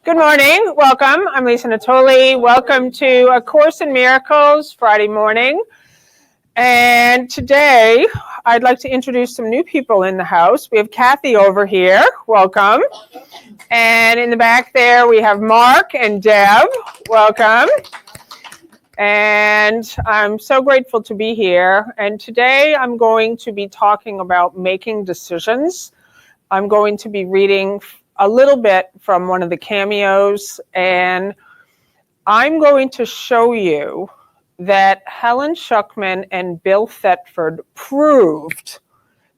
Good morning. Welcome. I'm Lisa Natoli. Welcome to A Course in Miracles Friday morning. And today I'd like to introduce some new people in the house. We have Kathy over here. Welcome. And in the back there we have Mark and Deb. Welcome. And I'm so grateful to be here. And today I'm going to be talking about making decisions. I'm going to be reading a little bit from one of the cameos, and I'm going to show you that Helen Schucman and Bill Thetford proved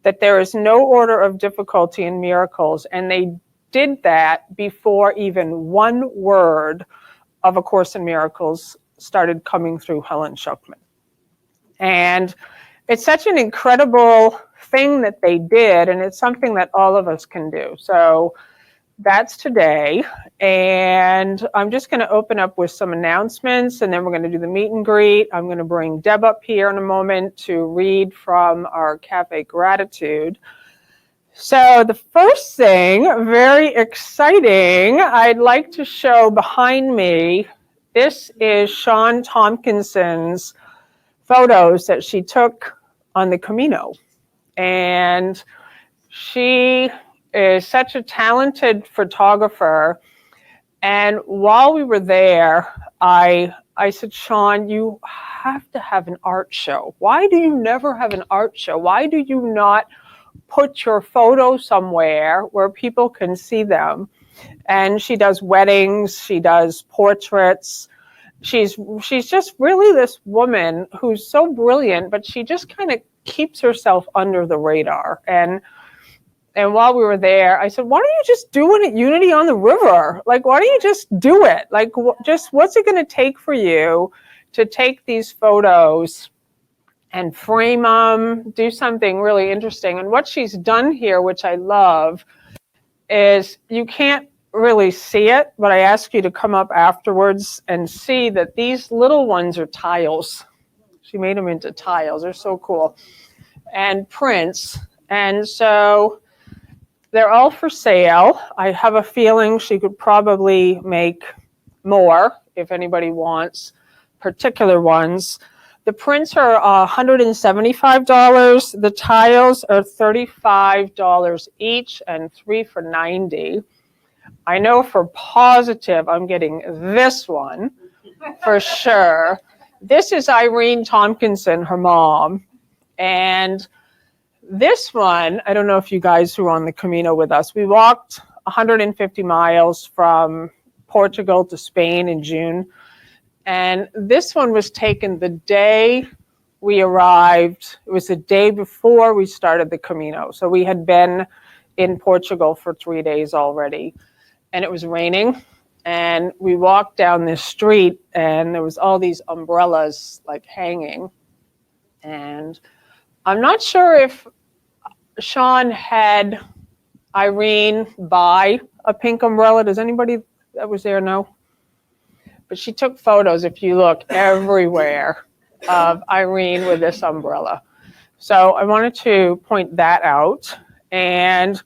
that there is no order of difficulty in miracles, and they did that before even one word of A Course in Miracles started coming through Helen Schucman. And it's such an incredible thing that they did, and it's something that all of us can do. So that's today, and I'm just going to open up with some announcements, and then we're going to do the meet and greet. I'm going to bring Deb up here in a moment to read from our Cafe Gratitude. So the first thing, very exciting, I'd like to show behind me. This is Shawn Tompkinson's photos that she took on the Cameo, and she is such a talented photographer. And while we were there, I said, Shawn, you have to have an art show. Why do you never have an art show? Why do you not put your photos somewhere where people can see them? And she does weddings, she does portraits. She's just really this woman who's so brilliant, but she just kind of keeps herself under the radar. And while we were there, I said, why don't you just do it at Unity on the River? Like, why don't you just do it? Like, just what's it going to take for you to take these photos and frame them, do something really interesting? And what she's done here, which I love, is you can't really see it, but I ask you to come up afterwards and see that these little ones are tiles. She made them into tiles. They're so cool. And prints. And so they're all for sale. I have a feeling she could probably make more if anybody wants particular ones. The prints are $175. The tiles are $35 each, and 3 for $90. I know for positive I'm getting this one for sure. This is Irene Tompkinson, her mom. And this one, I don't know if you guys who were on the Camino with us, we walked 150 miles from Portugal to Spain in June. And this one was taken the day we arrived. It was the day before we started the Camino. So we had been in Portugal for 3 days already. And it was raining. And we walked down this street, and there was all these umbrellas like hanging. And I'm not sure if Shawn had Irene buy a pink umbrella. Does anybody that was there know? But she took photos, if you look, everywhere of Irene with this umbrella. So I wanted to point that out. And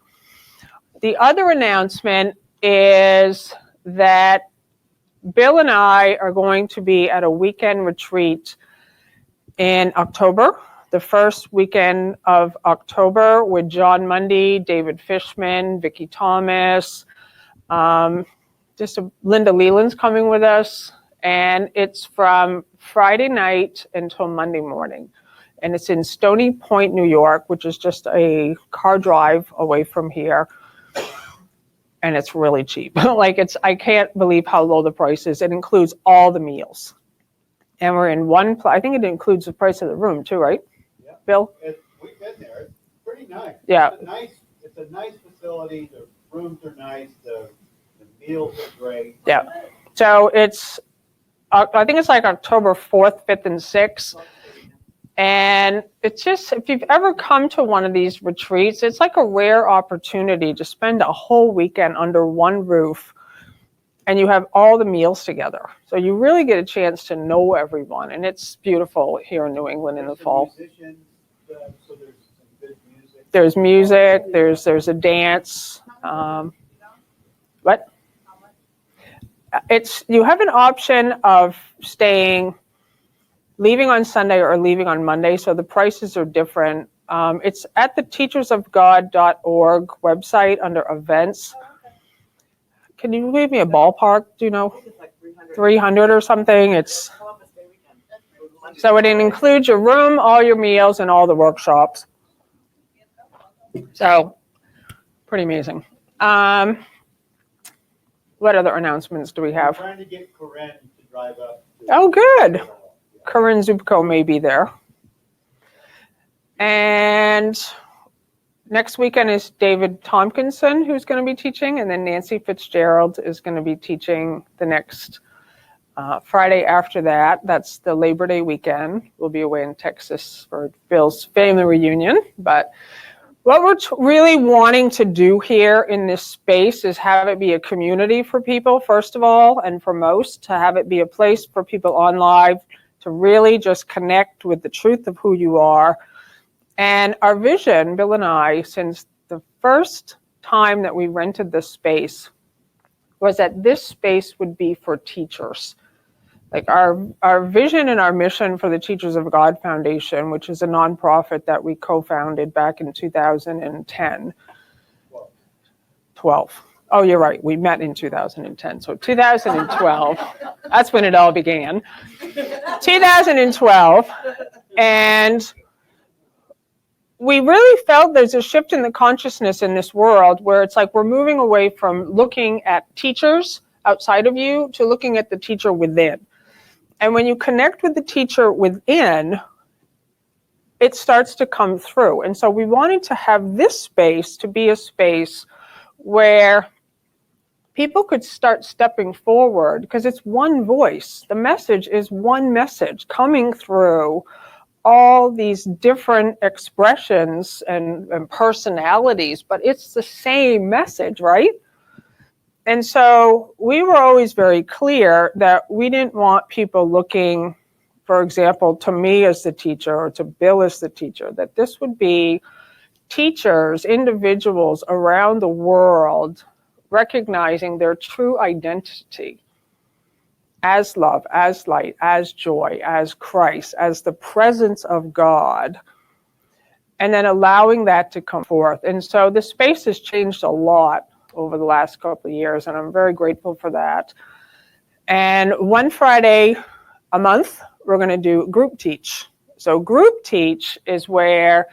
the other announcement is that Bill and I are going to be at a weekend retreat in October. The first weekend of October with John Mundy, David Fishman, Vicki Thomas, Linda Leland's coming with us, and it's from Friday night until Monday morning. And it's in Stony Point, New York, which is just a car drive away from here. And it's really cheap. I can't believe how low the price is. It includes all the meals. And we're in one place. I think it includes the price of the room too, right? Bill? We've been there. It's pretty nice. Yeah. It's a nice facility. The rooms are nice. The meals are great. Yeah. So it's, I think it's like October 4th, 5th, and 6th. And it's just, if you've ever come to one of these retreats, it's like a rare opportunity to spend a whole weekend under one roof, and you have all the meals together. So you really get a chance to know everyone, and it's beautiful here in New England in the fall. So there's some good music. There's music, there's a dance. What? you have an option of leaving on Sunday or leaving on Monday, so the prices are different. It's at the teachersofgod.org website under events. Can you give me a ballpark? Do you know? 300 or something. So it includes your room, all your meals, and all the workshops. So pretty amazing. What other announcements do we have? I'm trying to get Corinne to drive up. Oh, good. Corinne Zubko may be there. And next weekend is David Tompkinson who's going to be teaching, and then Nancy Fitzgerald is going to be teaching the next Friday after that. That's the Labor Day weekend. We'll be away in Texas for Bill's family reunion. But what we're really wanting to do here in this space is have it be a community for people, first of all, and for most, to have it be a place for people on live to really just connect with the truth of who you are. And our vision, Bill and I, since the first time that we rented this space, was that this space would be for teachers. Like our vision and our mission for the Teachers of God Foundation, which is a nonprofit that we co-founded back in 2010. 12. Oh, you're right. We met in 2010. So 2012, that's when it all began. 2012. And we really felt there's a shift in the consciousness in this world where it's like we're moving away from looking at teachers outside of you to looking at the teacher within. And when you connect with the teacher within, it starts to come through. And so we wanted to have this space to be a space where people could start stepping forward because it's one voice. The message is one message coming through all these different expressions and personalities, but it's the same message, right? And so we were always very clear that we didn't want people looking, for example, to me as the teacher or to Bill as the teacher, that this would be teachers, individuals around the world recognizing their true identity as love, as light, as joy, as Christ, as the presence of God, and then allowing that to come forth. And so the space has changed a lot over the last couple of years, and I'm very grateful for that. And one Friday a month, we're going to do group teach. So group teach is where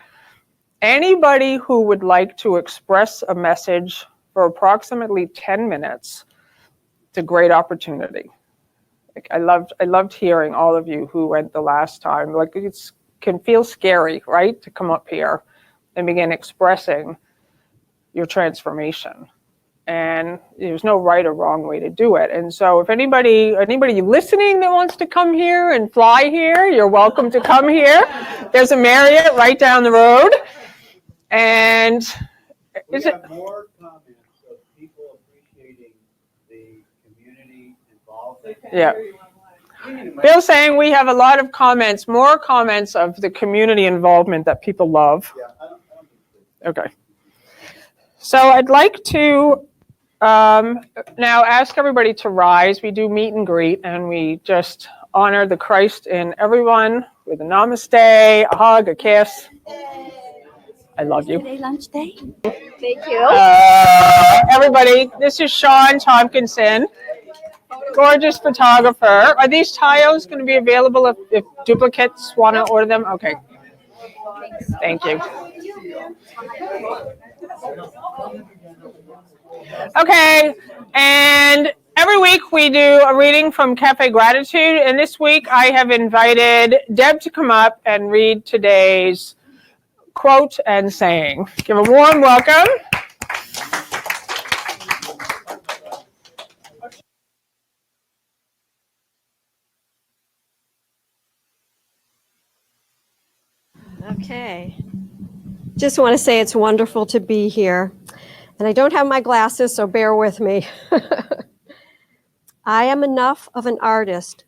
anybody who would like to express a message for approximately 10 minutes, it's a great opportunity. Like I loved hearing all of you who went the last time. Like it can feel scary, right, to come up here and begin expressing your transformation. And there's no right or wrong way to do it. And so if anybody listening that wants to come here and fly here, you're welcome to come here. There's a Marriott right down the road. And we have more comments of people appreciating the community involvement. Yeah. Bill's saying we have a lot of comments, more comments of the community involvement that people love. Yeah, I don't think so. Okay. So I'd like to now ask everybody to rise. We do meet and greet, and we just honor the Christ in everyone with a namaste, a hug, a kiss. I love you. Today lunch day. Thank you. Everybody, this is Sean Tompkinson, gorgeous photographer. Are these tiles going to be available if duplicates want to order them? Okay. Thank you. Okay, and every week we do a reading from Cafe Gratitude, and this week I have invited Deb to come up and read today's quote and saying. Give a warm welcome. Okay. Just want to say it's wonderful to be here. And I don't have my glasses, so bear with me. I am enough of an artist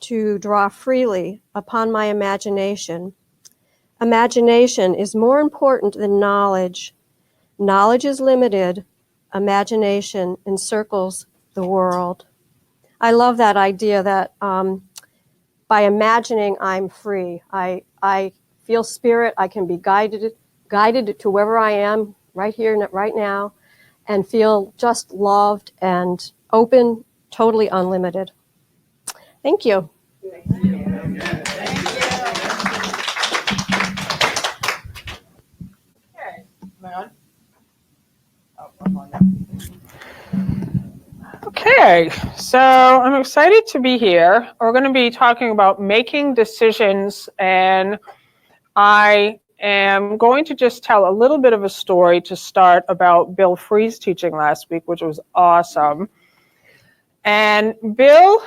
to draw freely upon my imagination. Imagination is more important than knowledge. Knowledge is limited. Imagination encircles the world. I love that idea that by imagining I'm free, I feel spirit, I can be guided to wherever I am right here, right now, and feel just loved and open, totally unlimited. Thank you. Okay, so I'm excited to be here. We're going to be talking about making decisions, and I am going to just tell a little bit of a story to start about Bill Free's teaching last week, which was awesome. And Bill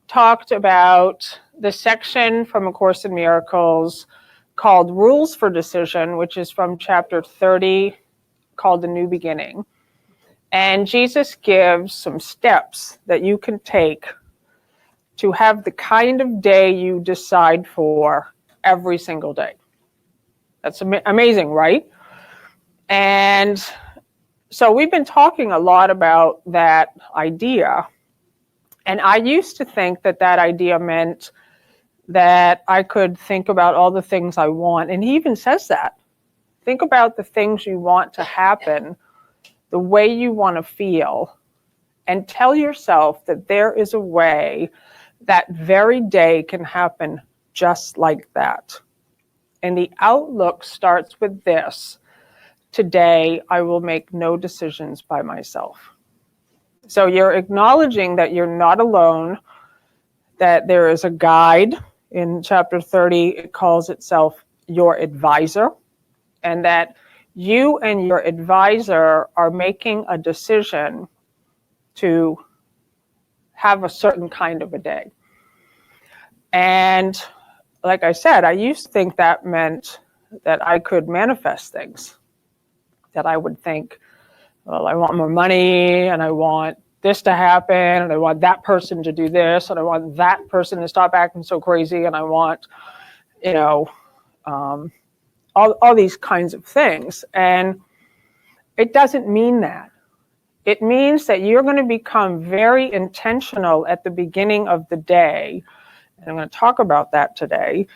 talked about the section from A Course in Miracles called Rules for Decision, which is from chapter 30, called The New Beginning. And Jesus gives some steps that you can take to have the kind of day you decide for every single day. That's amazing, right? And so we've been talking a lot about that idea. And I used to think that that idea meant that I could think about all the things I want. And he even says that. Think about the things you want to happen, the way you want to feel, and tell yourself that there is a way that very day can happen just like that. And the outlook starts with this: today I will make no decisions by myself. So you're acknowledging that you're not alone, that there is a guide. In chapter 30, it calls itself your advisor, and that you and your advisor are making a decision to have a certain kind of a day. And like I said, I used to think that meant that I could manifest things, that I would think, well, I want more money, and I want this to happen, and I want that person to do this, and I want that person to stop acting so crazy, and I want, all these kinds of things. And it doesn't mean that. It means that you're going to become very intentional at the beginning of the day. And I'm going to talk about that today.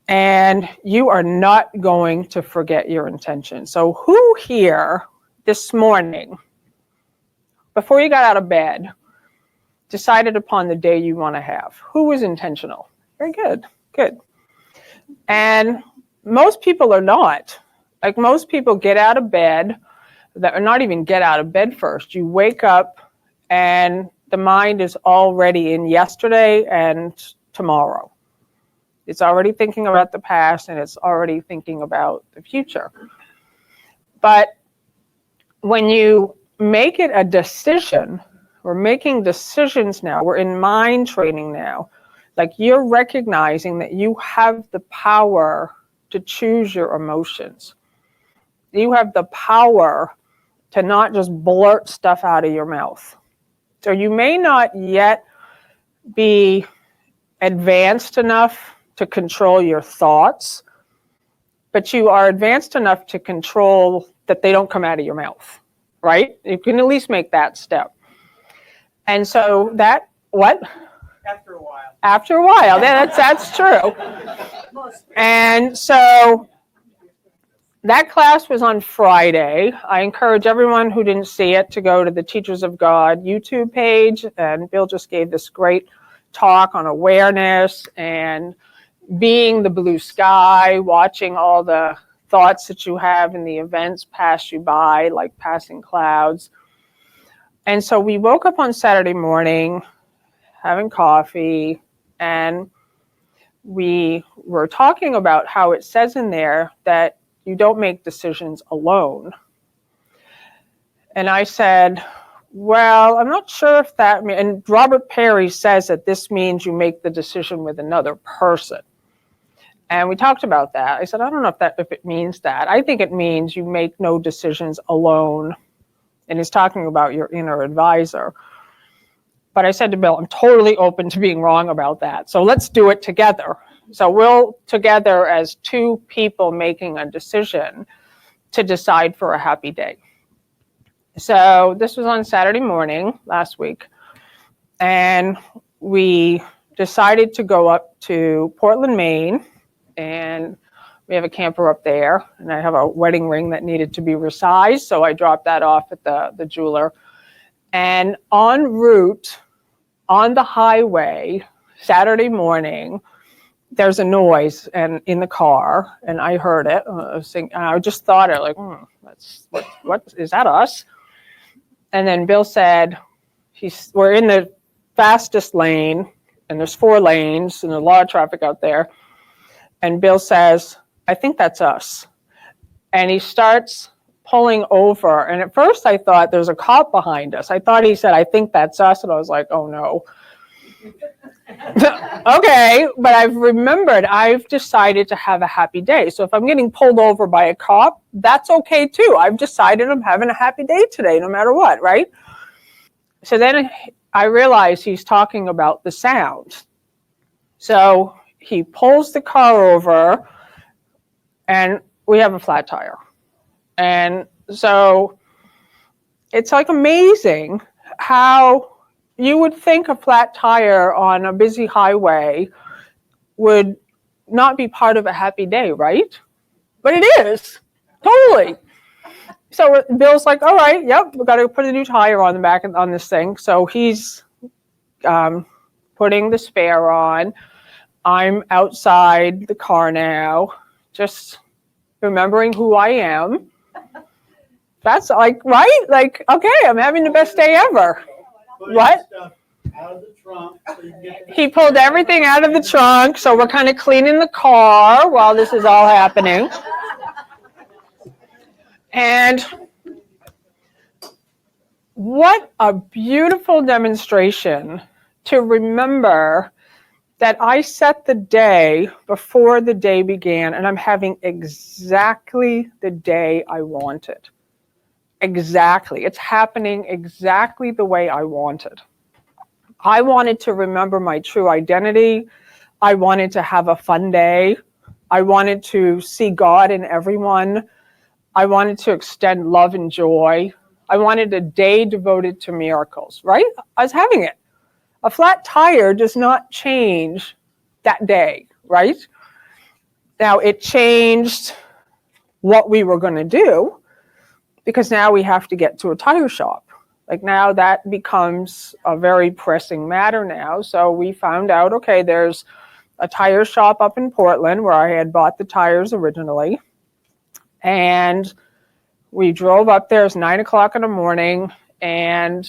And you are not going to forget your intention. So who here this morning, before you got out of bed, decided upon the day you want to have? Who was intentional? Very good. Good. And most people are not. Like, most people get out of bed, or not even get out of bed first. You wake up and the mind is already in yesterday and tomorrow. It's already thinking about the past, and it's already thinking about the future. But when you make it a decision, we're making decisions now, we're in mind training now, like you're recognizing that you have the power to choose your emotions. You have the power to not just blurt stuff out of your mouth. So you may not yet be advanced enough to control your thoughts, but you are advanced enough to control that they don't come out of your mouth, right? You can at least make that step. And so that, what? After a while. After a while, that's true. And so that class was on Friday. I encourage everyone who didn't see it to go to the Teachers of God YouTube page. And Bill just gave this great talk on awareness and being the blue sky, watching all the thoughts that you have in the events pass you by, like passing clouds. And so we woke up on Saturday morning, having coffee, and we were talking about how it says in there that you don't make decisions alone. And I said, well, I'm not sure if that means, and Robert Perry says that this means you make the decision with another person. And we talked about that. I said, I don't know if it means that. I think it means you make no decisions alone. And he's talking about your inner advisor. But I said to Bill, I'm totally open to being wrong about that. So let's do it together. So we'll together as two people making a decision to decide for a happy day. So this was on Saturday morning last week. And we decided to go up to Portland, Maine, and we have a camper up there, and I have a wedding ring that needed to be resized, so I dropped that off at the jeweler. And en route, on the highway, Saturday morning, there's a noise and in the car, and I heard it. I just thought it like, what is that us? And then Bill said, we're in the fastest lane, and there's 4 lanes, and there's a lot of traffic out there. And Bill says, I think that's us. And he starts pulling over. And at first I thought there's a cop behind us. I thought he said, I think that's us. And I was like, oh no. Okay, but I've decided to have a happy day. So if I'm getting pulled over by a cop, that's okay too. I've decided I'm having a happy day today, no matter what, right? So then I realize he's talking about the sound. So he pulls the car over, and we have a flat tire. And so it's like amazing how you would think a flat tire on a busy highway would not be part of a happy day, right? But it is, totally. So Bill's like, all right, yep, we've got to put a new tire on the back on this thing. So he's putting the spare on. I'm outside the car now, just remembering who I am. That's like, right? Like, okay, I'm having the best day ever. What? Stuff out of the trunk so you can get He pulled everything out of the trunk, so we're kind of cleaning the car while this is all happening. And what a beautiful demonstration to remember that I set the day before the day began, and I'm having exactly the day I wanted. Exactly. It's happening exactly the way I wanted. I wanted to remember my true identity. I wanted to have a fun day. I wanted to see God in everyone. I wanted to extend love and joy. I wanted a day devoted to miracles, right? I was having it. A flat tire does not change that day, right? Now, it changed what we were going to do, because now we have to get to a tire shop. Like now that becomes a very pressing matter now. So we found out, okay, there's a tire shop up in Portland where I had bought the tires originally. And we drove up there. It's 9 o'clock in the morning. And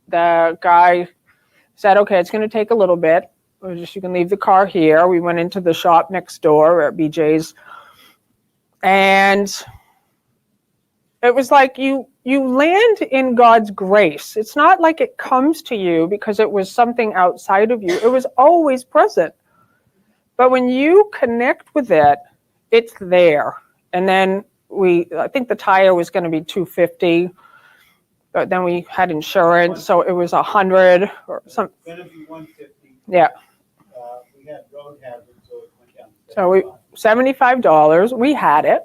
the guy said, okay, it's going to take a little bit. You can leave the car here. We went into the shop next door at BJ's. And it was like you land in God's grace. It's not like it comes to you because it was something outside of you. It was always present. But when you connect with it, it's there. And then I think the tire was going to be $250, but then we had insurance, so it was $100 or something. It's going to be $150. Yeah. We had road hazard, so it went down to $75. We had it,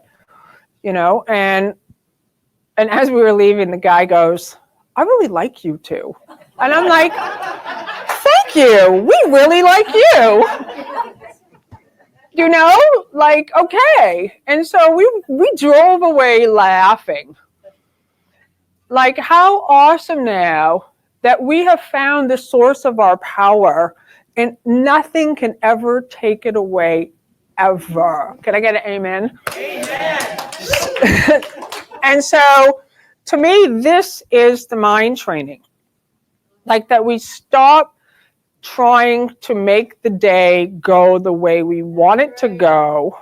and as we were leaving, the guy goes, I really like you too. And I'm like, thank you. We really like you. Like, okay. And so we drove away laughing. Like, how awesome now that we have found the source of our power, and nothing can ever take it away, ever. Can I get an amen? Amen. And so, to me, this is the mind training. Like that we stop trying to make the day go the way we want it to go,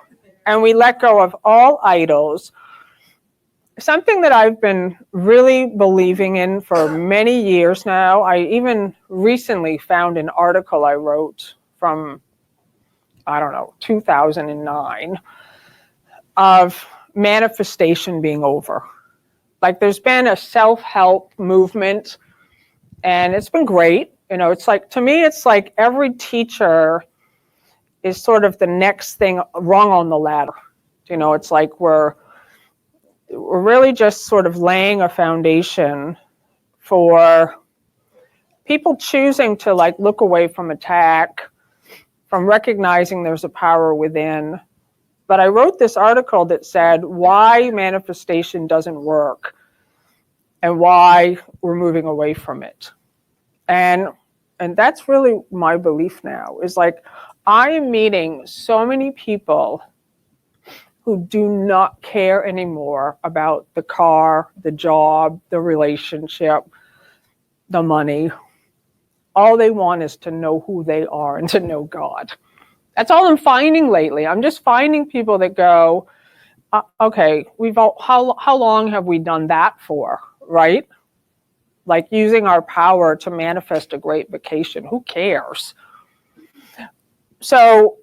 and we let go of all idols. Something that I've been really believing in for many years now. I even recently found an article I wrote from, 2009, of manifestation being over. Like there's been a self-help movement, and it's been great. It's like, to me, it's like every teacher is sort of the next thing rung on the ladder. It's like we're really just sort of laying a foundation for people choosing to like look away from attack, from recognizing there's a power within. But I wrote this article that said why manifestation doesn't work and why we're moving away from it. And that's really my belief now, is like I am meeting so many people who do not care anymore about the car, the job, the relationship, the money. All they want is to know who they are and to know God. That's all I'm finding lately. I'm just finding people that go, okay, how long have we done that for, right? Like using our power to manifest a great vacation. Who cares? So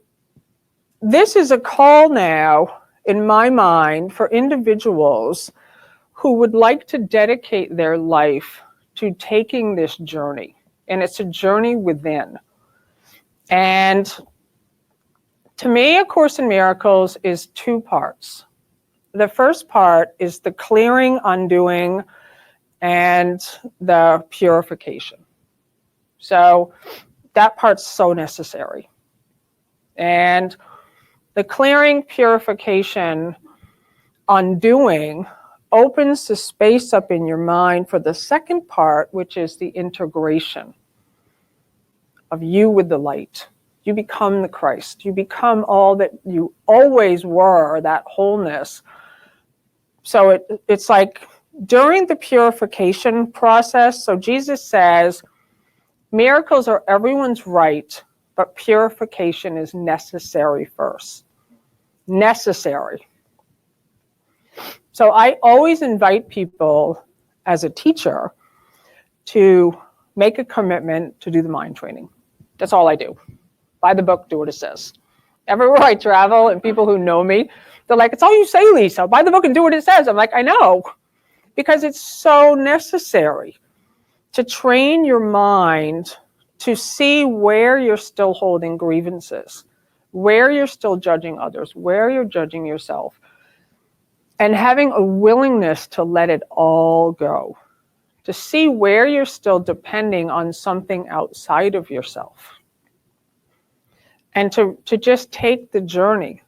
this is a call now, in my mind, for individuals who would like to dedicate their life to taking this journey. And it's a journey within. And to me, A Course in Miracles is two parts. The first part is the clearing, undoing, and the purification. So that part's so necessary. And the clearing, purification, undoing opens the space up in your mind for the second part, which is the integration of you with the light. You become the Christ. You become all that you always were, that wholeness. So it's like during the purification process, so Jesus says, miracles are everyone's right, but purification is necessary first. Necessary. So I always invite people as a teacher to make a commitment to do the mind training. That's all I do. Buy the book, do what it says. Everywhere I travel and people who know me, they're like, it's all you say, Lisa. Buy the book and do what it says. I'm like, I know. Because it's so necessary to train your mind to see where you're still holding grievances, where you're still judging others, where you're judging yourself, and having a willingness to let it all go, to see where you're still depending on something outside of yourself, and to just take the journey.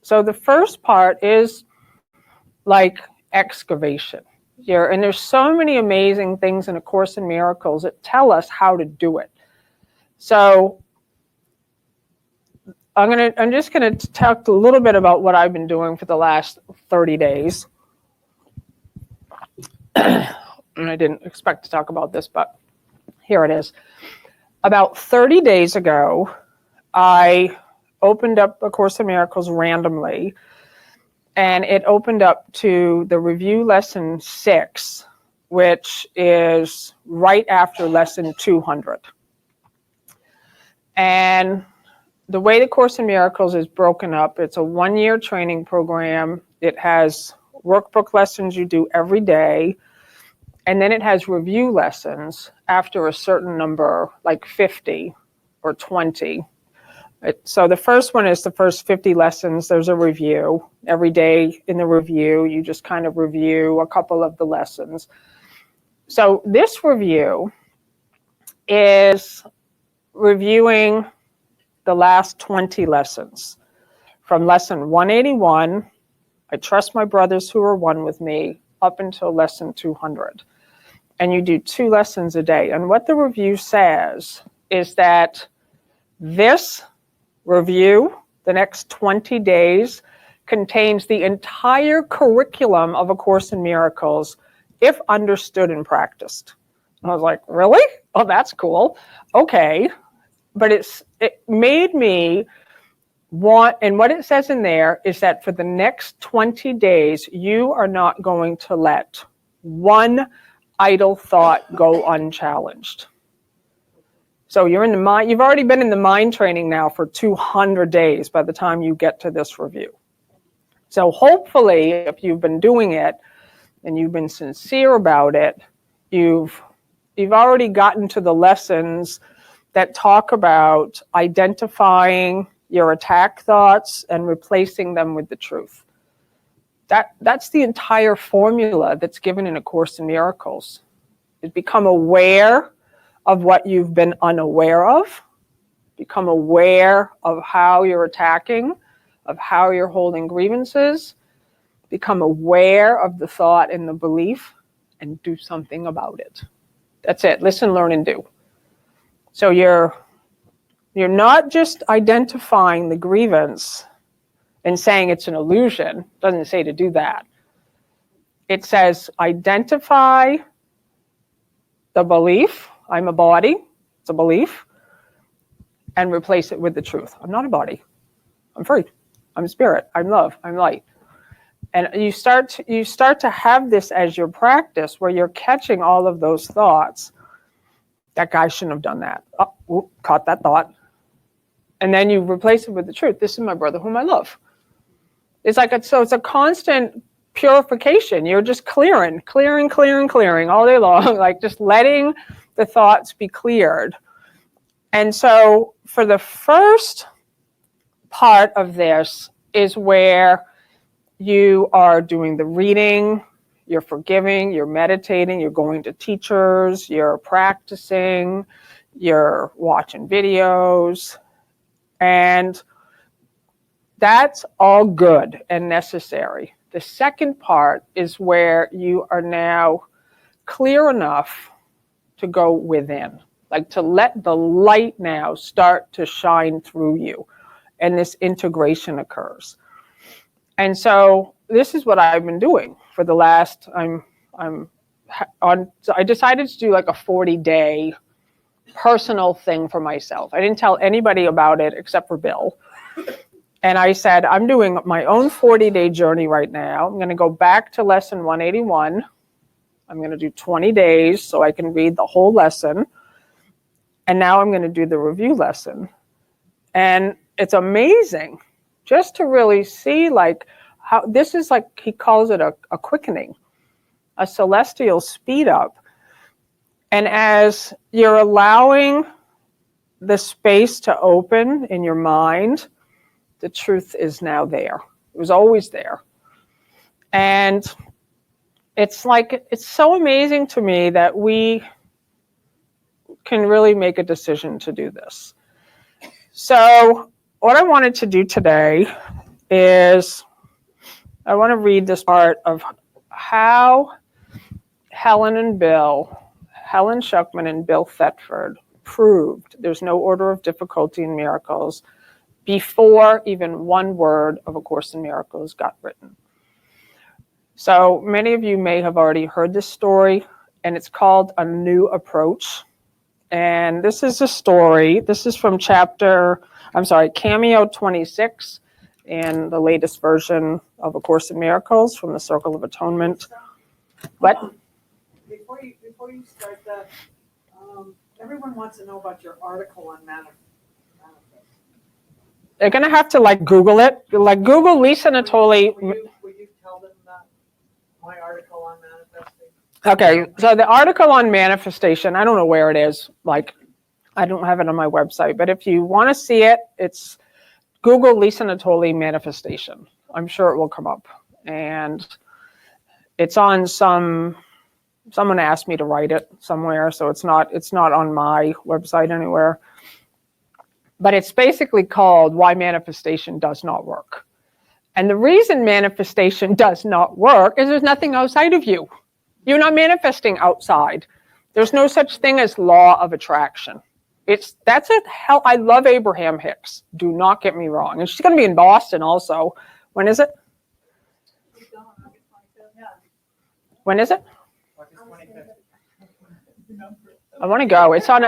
So the first part is like excavation. And there's so many amazing things in A Course in Miracles that tell us how to do it. So I'm just gonna talk a little bit about what I've been doing for the last 30 days. And I didn't expect to talk about this, but here it is. About 30 days ago, I opened up A Course in Miracles randomly, and it opened up to the review lesson 6, which is right after lesson 200. And the way the Course in Miracles is broken up, it's a 1-year training program. It has workbook lessons you do every day, and then it has review lessons after a certain number, like 50 or 20. So the first one is the first 50 lessons. There's a review. Every day in the review, you just kind of review a couple of the lessons. So this review is reviewing the last 20 lessons. From lesson 181, I trust my brothers who are one with me, up until lesson 200. And you do 2 lessons a day. And what the review says is that this review, the next 20 days, contains the entire curriculum of A Course in Miracles, if understood and practiced. And I was like, really? Oh, that's cool. Okay. But it made me want, and what it says in there is that for the next 20 days, you are not going to let one idle thought go unchallenged. So you're in the mind, you've already been in the mind training now for 200 days by the time you get to this review. So hopefully, if you've been doing it and you've been sincere about it, you've already gotten to the lessons that talk about identifying your attack thoughts and replacing them with the truth. That's the entire formula that's given in A Course in Miracles. Is become aware of what you've been unaware of. Become aware of how you're attacking, of how you're holding grievances. Become aware of the thought and the belief, and do something about it. That's it. Listen, learn, and do. So you're not just identifying the grievance and saying it's an illusion. It doesn't say to do that. It says identify the belief. I'm a body. It's a belief. And replace it with the truth. I'm not a body. I'm free. I'm spirit. I'm love. I'm light. And you start to have this as your practice, where you're catching all of those thoughts. That guy shouldn't have done that. Oh, caught that thought. And then you replace it with the truth. This is my brother whom I love. It's a constant purification. You're just clearing all day long, like just letting the thoughts be cleared. And so for the first part of this is where you are doing the reading, you're forgiving, you're meditating, you're going to teachers, you're practicing, you're watching videos, and that's all good and necessary. The second part is where you are now clear enough to go within, like to let the light now start to shine through you, and this integration occurs. And so this is what I've been doing for the last, so I decided to do like a 40-day personal thing for myself. I didn't tell anybody about it except for Bill. And I said, I'm doing my own 40-day journey right now. I'm going to go back to lesson 181. I'm going to do 20 days so I can read the whole lesson. And now I'm going to do the review lesson. And it's amazing just to really see like how this is like, he calls it a quickening, a celestial speed up. And as you're allowing the space to open in your mind, the truth is now there. It was always there. And it's so amazing to me that we can really make a decision to do this. So what I wanted to do today is I want to read this part of how Helen Schucman and Bill Thetford proved there's no order of difficulty in miracles before even one word of A Course in Miracles got written. So many of you may have already heard this story, and it's called A New Approach. And this is a story. This is from Cameo 26, and the latest version of A Course in Miracles from the Circle of Atonement. What? Before you start that, everyone wants to know about your article on manifest. They're going to have to Google it. Google Lisa Natoli. Will you tell them that? My article on manifesting? Okay, so the article on manifestation, I don't know where it is. I don't have it on my website, but if you want to see it, it's Google Lisa Natoli manifestation. I'm sure it will come up. And it's on someone asked me to write it somewhere, so it's not on my website anywhere. But it's basically called Why Manifestation Does Not Work. And the reason manifestation does not work is there's nothing outside of you. You're not manifesting outside. There's no such thing as law of attraction. I love Abraham Hicks. Do not get me wrong. And she's going to be in Boston also. When is it? When is it? I want to go. It's on.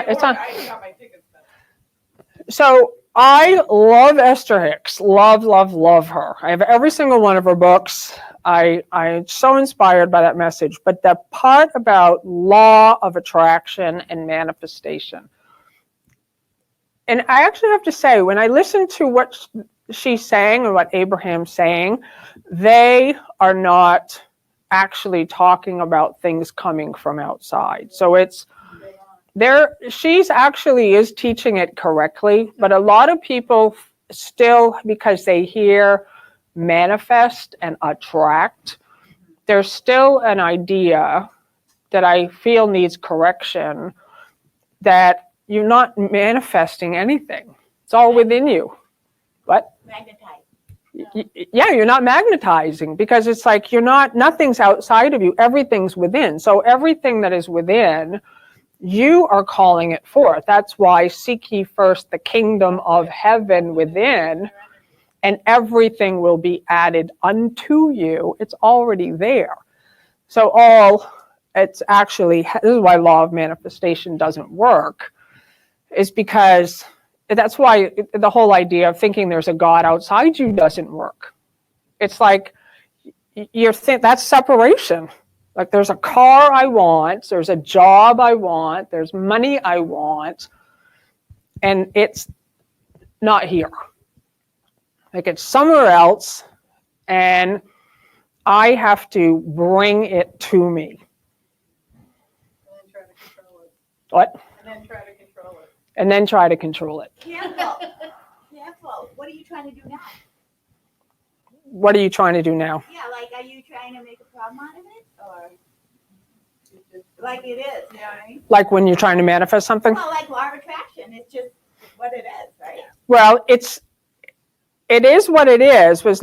So I love Esther Hicks. Love her. I have every single one of her books. I'm so inspired by that message. But the part about law of attraction and manifestation. And I actually have to say, when I listen to what she's saying and what Abraham's saying, they are not actually talking about things coming from outside. So she's actually is teaching it correctly, but a lot of people still, because they hear manifest and attract, there's still an idea that I feel needs correction that you're not manifesting anything. It's all within you. What? Magnetize. Yeah, you're not magnetizing, because it's like nothing's outside of you, everything's within. So everything that is within, you are calling it forth. That's why seek ye first the kingdom of heaven within, and everything will be added unto you. It's already there. So it's actually, this is why law of manifestation doesn't work, is because that's why the whole idea of thinking there's a God outside you doesn't work. It's like that's separation. Like, there's a car I want, there's a job I want, there's money I want, and it's not here. Like, it's somewhere else, and I have to bring it to me. And then try to control it. What? And then try to control it. And then try to control it. Careful. Careful. What are you trying to do now? What are you trying to do now? Yeah, like, are you trying to make a problem out of it? Or like it is, you know what I mean? Like when you're trying to manifest something? Well, like law of attraction, it's just what it is, right? Well, it is what it is, but as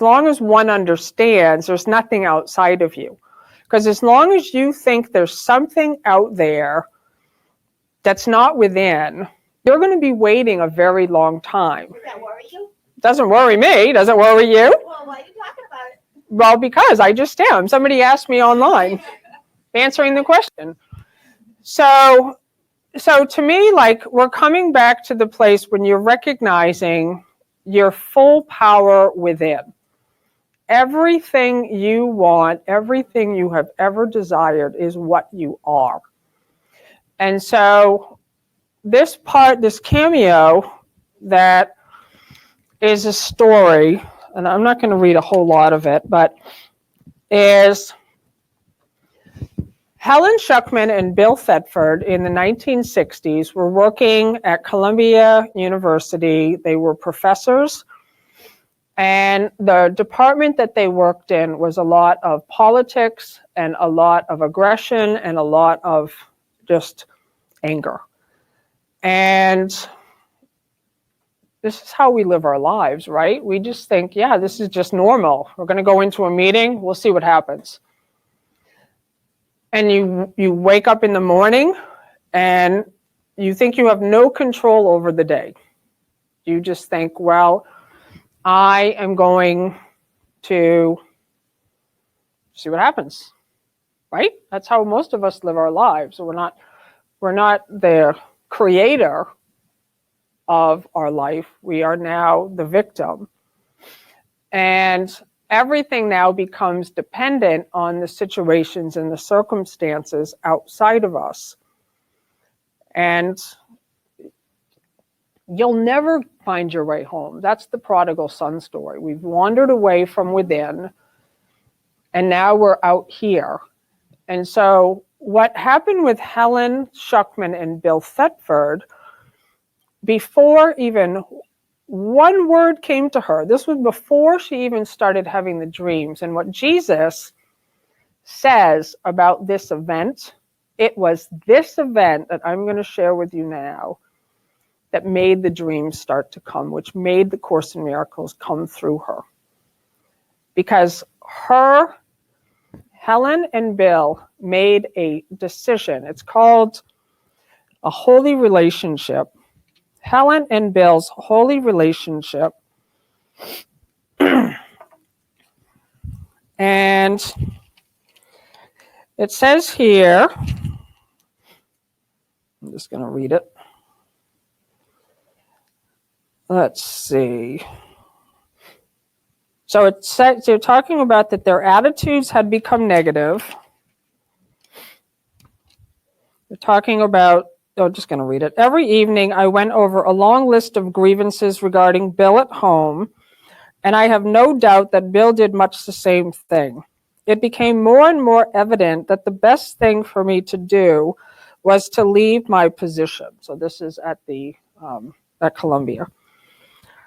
long as one understands, there's nothing outside of you. Because as long as you think there's something out there that's not within, you're going to be waiting a very long time. Does that worry you? Doesn't worry me. Does it worry you? Well, why are you talking about it? Well, because I just am. Somebody asked me online, answering the question. So to me, like, we're coming back to the place when you're recognizing your full power within. Everything you want, everything you have ever desired is what you are. And so this cameo that is a story, and I'm not going to read a whole lot of it, but is Helen Schucman and Bill Thetford in the 1960s were working at Columbia University. They were professors, and the department that they worked in was a lot of politics and a lot of aggression and a lot of just anger. And this is how we live our lives, right? We just think, yeah, this is just normal. We're going to go into a meeting, we'll see what happens. And you wake up in the morning and you think you have no control over the day. You just think, well, I am going to see what happens, right? That's how most of us live our lives. We're not the creator of our life. We are now the victim. And everything now becomes dependent on the situations and the circumstances outside of us. And you'll never find your way home. That's the prodigal son story. We've wandered away from within, and now we're out here. And so what happened with Helen Schucman and Bill Thetford, before even one word came to her, this was before she even started having the dreams. And what Jesus says about this event, it was this event that I'm going to share with you now that made the dreams start to come, which made the Course in Miracles come through her. Because Helen and Bill made a decision. It's called a holy relationship. Helen and Bill's holy relationship. And it says here, I'm just going to read it. Let's see. So it says, they're talking about that their attitudes had become negative. They're talking about, I'm just going to read it. Every evening I went over a long list of grievances regarding Bill at home, and I have no doubt that Bill did much the same thing. It became more and more evident that the best thing for me to do was to leave my position. So this is at Columbia.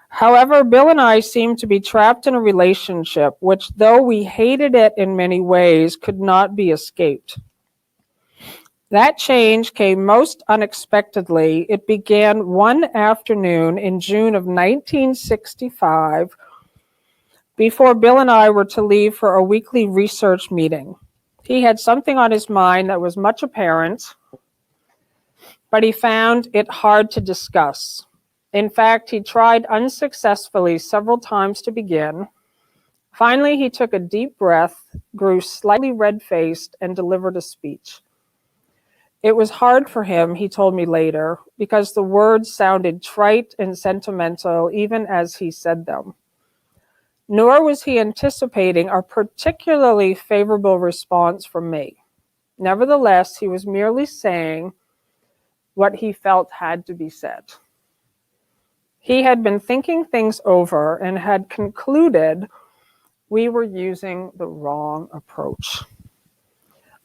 However, Bill and I seemed to be trapped in a relationship which, though we hated it in many ways, could not be escaped. That change came most unexpectedly. It began one afternoon in June of 1965, before Bill and I were to leave for a weekly research meeting. He had something on his mind that was much apparent, but he found it hard to discuss. In fact, he tried unsuccessfully several times to begin. Finally, he took a deep breath, grew slightly red-faced, and delivered a speech. It was hard for him, he told me later, because the words sounded trite and sentimental even as he said them. Nor was he anticipating a particularly favorable response from me. Nevertheless, he was merely saying what he felt had to be said. He had been thinking things over and had concluded we were using the wrong approach.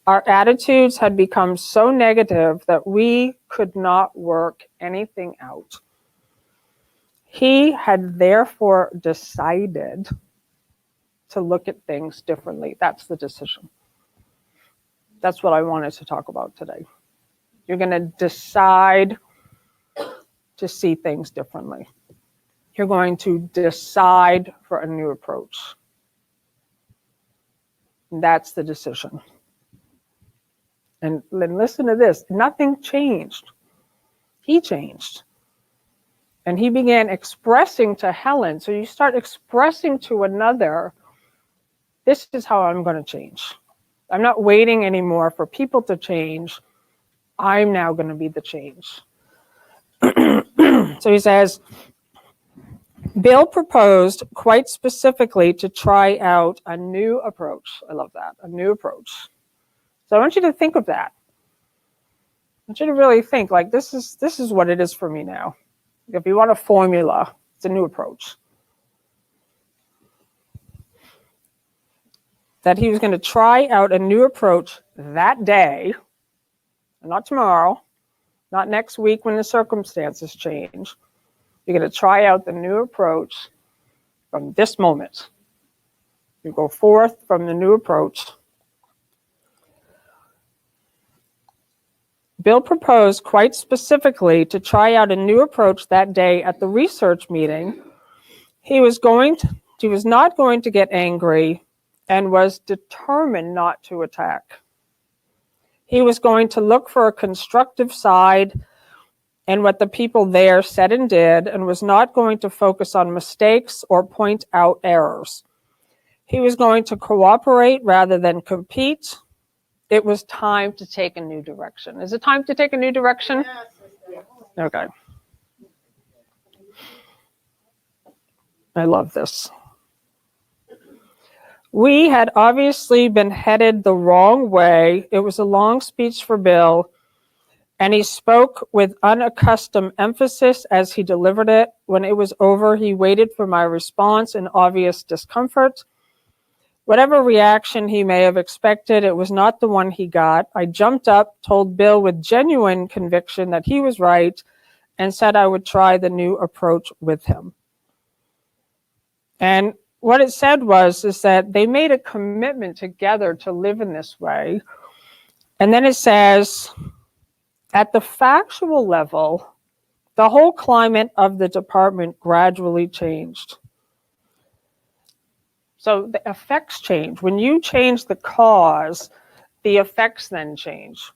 Our attitudes had become so negative that we could not work anything out. He had therefore decided to look at things differently. That's the decision. That's what I wanted to talk about today. You're going to decide to see things differently. You're going to decide for a new approach. That's the decision. And listen to this, nothing changed. He changed. And he began expressing to Helen. So you start expressing to another, this is how I'm going to change. I'm not waiting anymore for people to change. I'm now going to be the change. So he says, Bill proposed quite specifically to try out a new approach. I love that, a new approach. So I want you to think of that. I want you to really think, like, this is what it is for me now. If you want a formula, it's a new approach. That he was going to try out a new approach that day, not tomorrow, not next week when the circumstances change. You're going to try out the new approach from this moment. You go forth from the new approach. Bill proposed quite specifically to try out a new approach that day at the research meeting. He was not going to get angry and was determined not to attack. He was going to look for a constructive side in what the people there said and did, and was not going to focus on mistakes or point out errors. He was going to cooperate rather than compete. It was time to take a new direction. Is it time to take a new direction? Okay. I love this. We had obviously been headed the wrong way. It was a long speech for Bill, and he spoke with unaccustomed emphasis as he delivered it. When it was over, he waited for my response in obvious discomfort. Whatever reaction he may have expected, it was not the one he got. I jumped up, told Bill with genuine conviction that he was right, and said I would try the new approach with him. And what it said is that they made a commitment together to live in this way. And then it says, at the factual level, the whole climate of the department gradually changed. So the effects change. When you change the cause, the effects then change.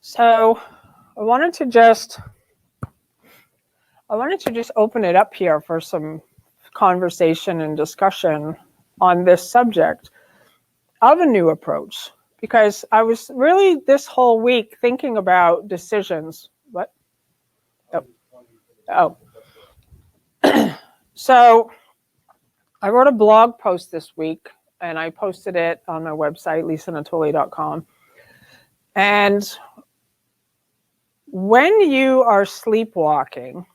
So I wanted to just open it up here for some conversation and discussion on this subject of a new approach, because I was really this whole week thinking about decisions. What? Oh. So I wrote a blog post this week, and I posted it on my website, lisanatoli.com. And when you are sleepwalking,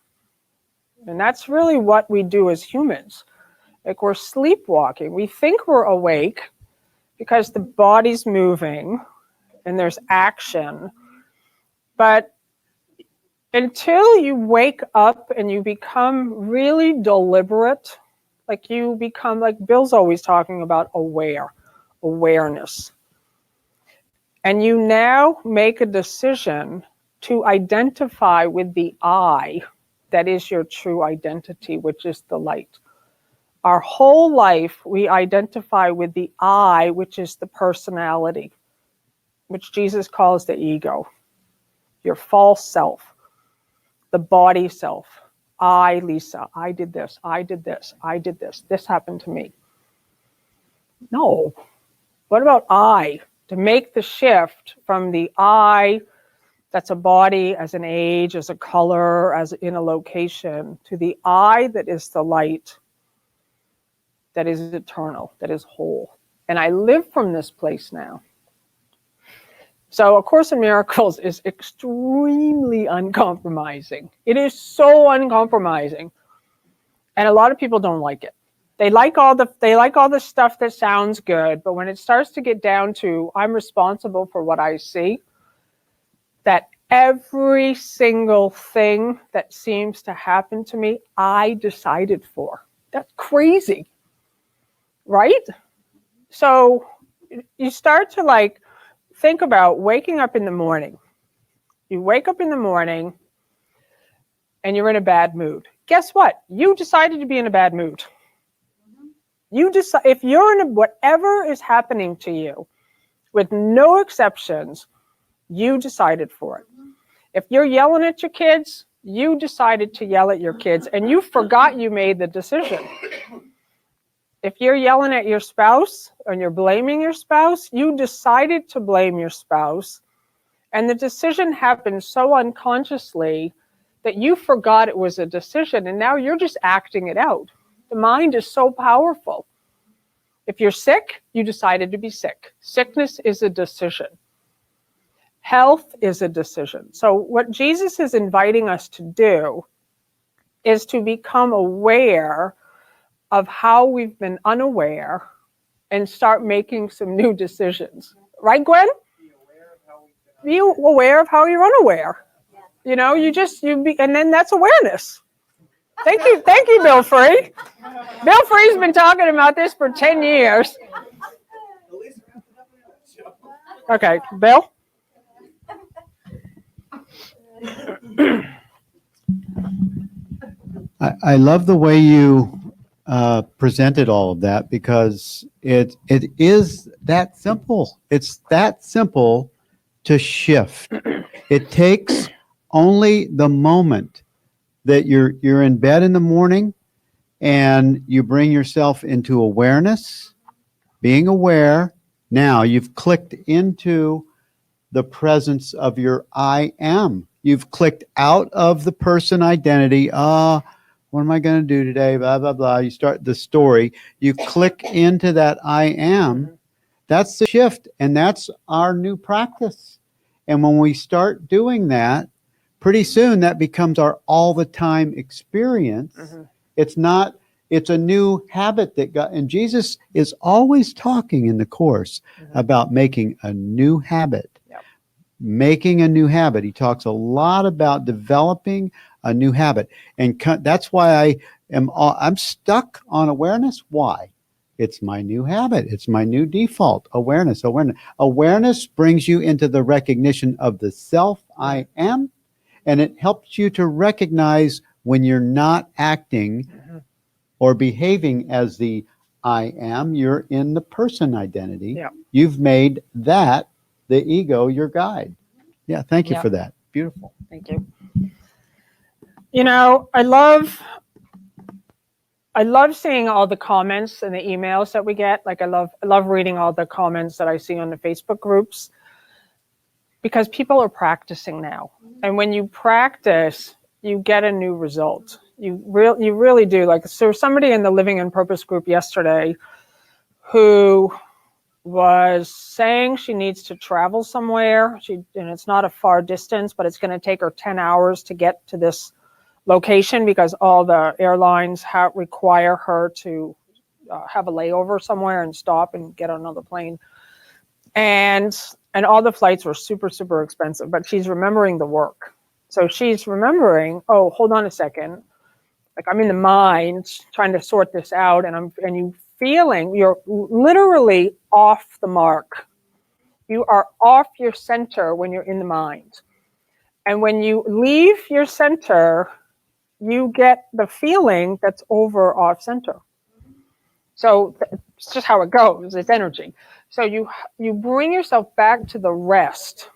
and that's really what we do as humans, like we're sleepwalking. We think we're awake because the body's moving and there's action. But until you wake up and you become really deliberate, like you become, like Bill's always talking about, awareness. And you now make a decision to identify with the I that is your true identity, which is the light. Our whole life, we identify with the I, which is the personality, which Jesus calls the ego, your false self, the body self. I, Lisa, I did this, I did this, I did this, this happened to me. No. What about I? To make the shift from the I, that's a body, as an age, as a color, as in a location, to the I that is the light, that is eternal, that is whole. And I live from this place now. So A Course in Miracles is extremely uncompromising. It is so uncompromising. And a lot of people don't like it. They like all the stuff that sounds good, but when it starts to get down to I'm responsible for what I see, that every single thing that seems to happen to me, I decided for. That's crazy, right? So you start to think about waking up in the morning. You wake up in the morning and you're in a bad mood. Guess what? You decided to be in a bad mood. You decide, if you're in whatever is happening to you, with no exceptions, you decided for it. If you're yelling at your kids, you decided to yell at your kids, and you forgot you made the decision. If you're yelling at your spouse and you're blaming your spouse, you decided to blame your spouse, and the decision happened so unconsciously that you forgot it was a decision, and now you're just acting it out. The mind is so powerful. If you're sick, you decided to be sick. Sickness is a decision. Health is a decision. So what Jesus is inviting us to do is to become aware of how we've been unaware and start making some new decisions. Right, Gwen? Be aware of how you're unaware. You know, and then that's awareness. Thank you, Bill Free. Bill Free's been talking about this for 10 years. Okay, Bill? I love the way you presented all of that, because it is that simple. It's that simple to shift. It takes only the moment that you're in bed in the morning and you bring yourself into awareness, being aware. Now you've clicked into the presence of your I am. You've clicked out of the person identity. What am I going to do today? Blah, blah, blah. You start the story. You click into that I am. That's the shift, and that's our new practice. And when we start doing that, pretty soon that becomes our all the time experience. Mm-hmm. It's a new habit and Jesus is always talking in the Course about making a new habit. Yep. Making a new habit. He talks a lot about developing a new habit. And that's why I'm stuck on awareness. Why? It's my new habit. It's my new default. Awareness. Awareness brings you into the recognition of the self I am. And it helps you to recognize when you're not acting or behaving as the I am, you're in the person identity. Yeah. You've made that, the ego, your guide. Yeah, thank you for that. Beautiful. Thank you. You know, I love seeing all the comments and the emails that we get. I love reading all the comments that I see on the Facebook groups, because people are practicing now. And when you practice, you get a new result. You really do. So somebody in the Living in Purpose group yesterday who was saying she needs to travel somewhere. And it's not a far distance, but it's going to take her 10 hours to get to this location because all the airlines require her to have a layover somewhere and stop and get on another plane. And all the flights were super, super expensive, but she's remembering the work. So she's remembering, oh, hold on a second. I'm in the mind trying to sort this out, and you feeling you're literally off the mark. You are off your center when you're in the mind. And when you leave your center, you get the feeling that's over off center. So it's just how it goes. It's energy. So you bring yourself back to the rest.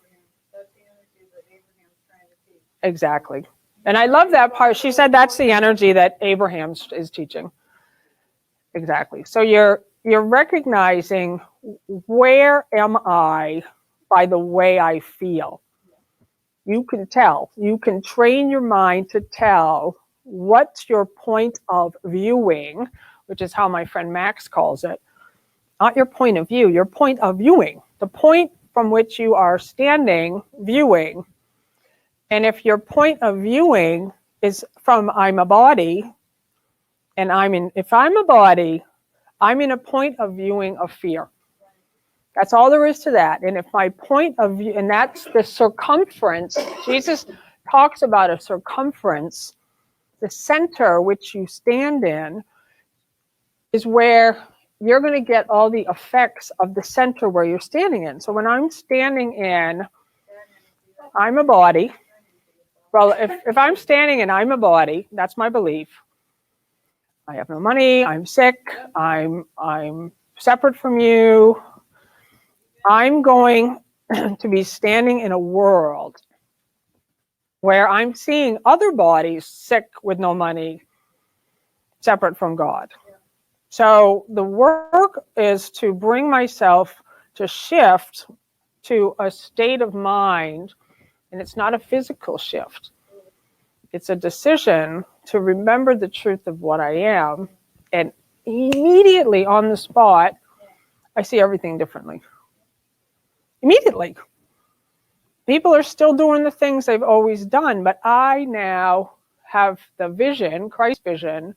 That's the energy that Abraham's trying to teach. Exactly. And I love that part. She said that's the energy that Abraham is teaching. Exactly. So you're recognizing, where am I by the way I feel? You can tell. You can train your mind to tell what's your point of viewing, which is how my friend Max calls it. Not your point of view, your point of viewing. The point from which you are standing, viewing. And if your point of viewing is from I'm a body, and if I'm a body, I'm in a point of viewing of fear. That's all there is to that. And if my point of view, and that's the circumference, Jesus talks about a circumference, the center which you stand in is where you're going to get all the effects of the center where you're standing in. So when I'm standing in, I'm a body. Well, if I'm standing in, I'm a body, that's my belief. I have no money, I'm sick, I'm separate from you. I'm going to be standing in a world where I'm seeing other bodies sick with no money, separate from God. So the work is to bring myself to shift to a state of mind, and it's not a physical shift. It's a decision to remember the truth of what I am, and immediately on the spot, I see everything differently. Immediately. People are still doing the things they've always done, but I now have the vision, Christ's vision,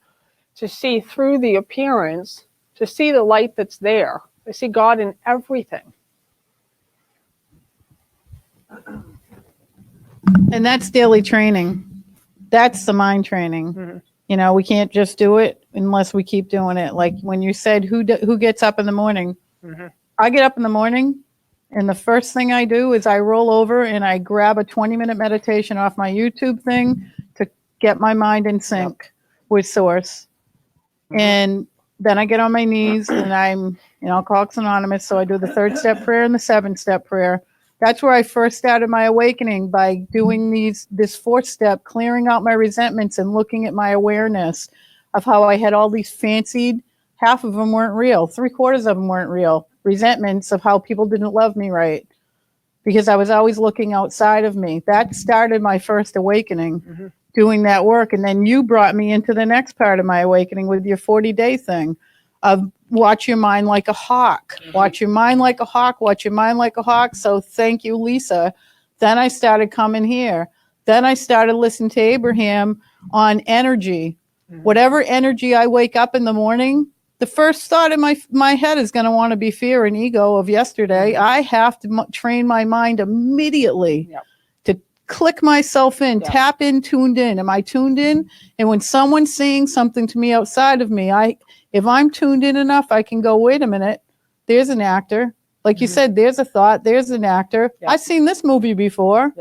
to see through the appearance, to see the light that's there. I see God in everything. And that's daily training. That's the mind training. Mm-hmm. You know, we can't just do it unless we keep doing it. Like when you said, who gets up in the morning? Mm-hmm. I get up in the morning, and the first thing I do is I roll over and I grab a 20-minute meditation off my YouTube thing to get my mind in sync with Source. Mm-hmm. And then I get on my knees and I'm in Alcoholics Anonymous. So I do the 3rd-step prayer and the 7th-step prayer. That's where I first started my awakening, by doing this 4th step, clearing out my resentments and looking at my awareness of how I had all these fancied, half of them weren't real, 3/4 of them weren't real, resentments of how people didn't love me right, because I was always looking outside of me. That started my first awakening, doing that work. And then you brought me into the next part of my awakening with your 40-day thing of watch your mind like a hawk. Watch your mind like a hawk. Watch your mind like a hawk. So thank you, Lisa. Then I started coming here. Then I started listening to Abraham on energy. Whatever energy I wake up in the morning, the first thought in my head is going to want to be fear and ego of yesterday. I have to train my mind immediately to click myself in, tap in, tuned in. Am I tuned in? And when someone's saying something to me outside of me, if I'm tuned in enough, I can go, wait a minute, there's an actor. Like you said, there's a thought, there's an actor. I've seen this movie before.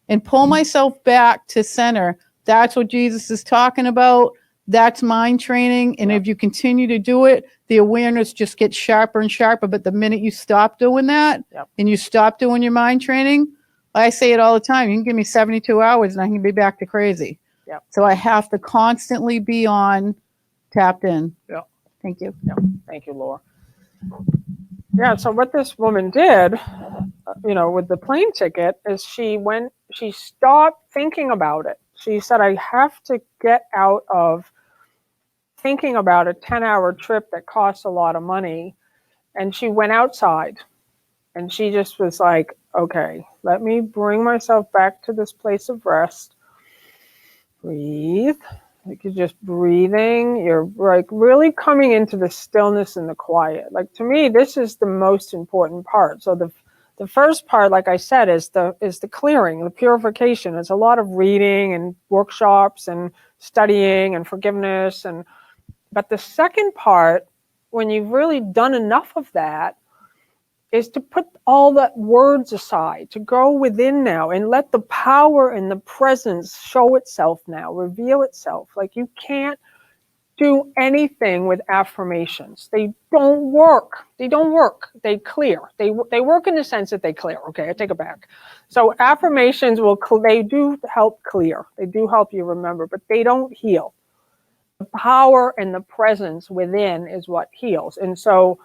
And pull myself back to center. That's what Jesus is talking about. That's mind training. And if you continue to do it, the awareness just gets sharper and sharper. But the minute you stop doing that and you stop doing your mind training, I say it all the time, you can give me 72 hours and I can be back to crazy. So I have to constantly be on, tapped in. Thank you. Thank you, Laura. So what this woman did, with the plane ticket, is she stopped thinking about it. She said, I have to get out of thinking about a 10-hour trip that costs a lot of money. And she went outside and she just was like, okay, let me bring myself back to this place of rest. Breathe. Like you're just breathing. You're like really coming into the stillness and the quiet. Like to me, this is the most important part. So the first part, like I said, is the clearing, the purification. It's a lot of reading and workshops and studying and forgiveness. But the second part, when you've really done enough of that, is to put all the words aside, to go within now and let the power and the presence show itself now, reveal itself. Like you can't do anything with affirmations. They don't work. They don't work. They clear. They work in the sense that they clear. Okay, I take it back. So affirmations they do help clear. They do help you remember, but they don't heal. The power and the presence within is what heals. And so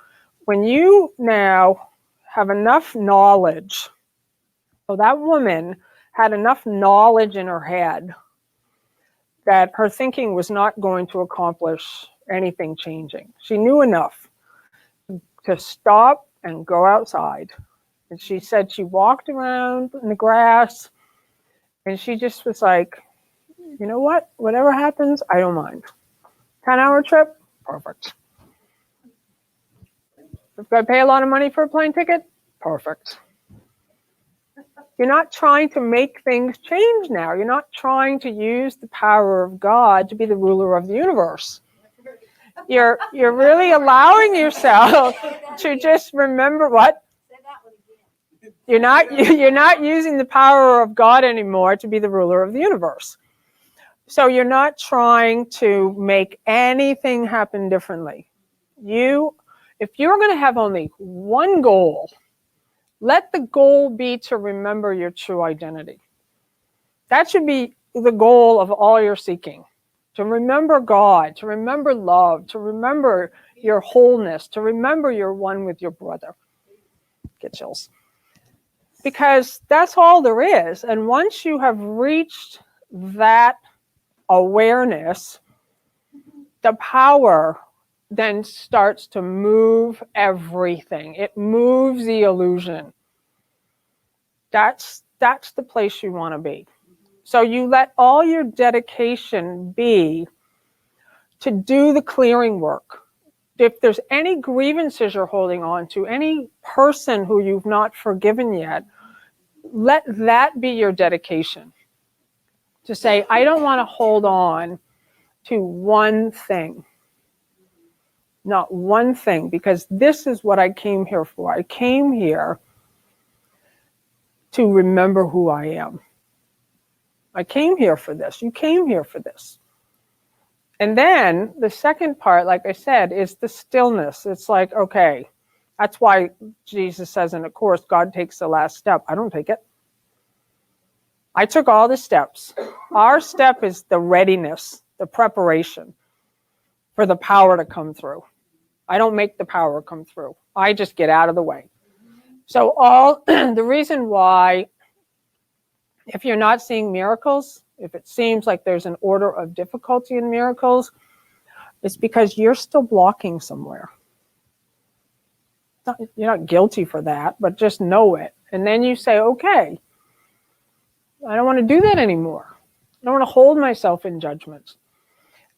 when you now have enough knowledge, so that woman had enough knowledge in her head that her thinking was not going to accomplish anything changing. She knew enough to stop and go outside. And she said she walked around in the grass and she just was like, you know what? Whatever happens, I don't mind. 10-hour trip? Perfect. If I pay a lot of money for a plane ticket? Perfect. You're not trying to make things change now. You're not trying to use the power of God to be the ruler of the universe. You're really allowing yourself to just remember what? You're not using the power of God anymore to be the ruler of the universe. So you're not trying to make anything happen differently. If you're going to have only one goal, let the goal be to remember your true identity. That should be the goal of all your seeking. To remember God, to remember love, to remember your wholeness, to remember you're one with your brother. Get chills. Because that's all there is. And once you have reached that awareness, the power then starts to move everything. It moves the illusion. That's the place you want to be. So you let all your dedication be to do the clearing work. If there's any grievances you're holding on to, any person who you've not forgiven yet, let that be your dedication. To say, I don't want to hold on to one thing. Not one thing, because this is what I came here for. I came here to remember who I am. I came here for this. You came here for this. And then the second part, like I said, is the stillness. It's like, okay, that's why Jesus says in the Course, God takes the last step. I don't take it. I took all the steps. Our step is the readiness, the preparation for the power to come through. I don't make the power come through. I just get out of the way. So the reason why, if you're not seeing miracles, if it seems like there's an order of difficulty in miracles, it's because you're still blocking somewhere. You're not guilty for that, but just know it. And then you say, okay, I don't want to do that anymore. I don't want to hold myself in judgment.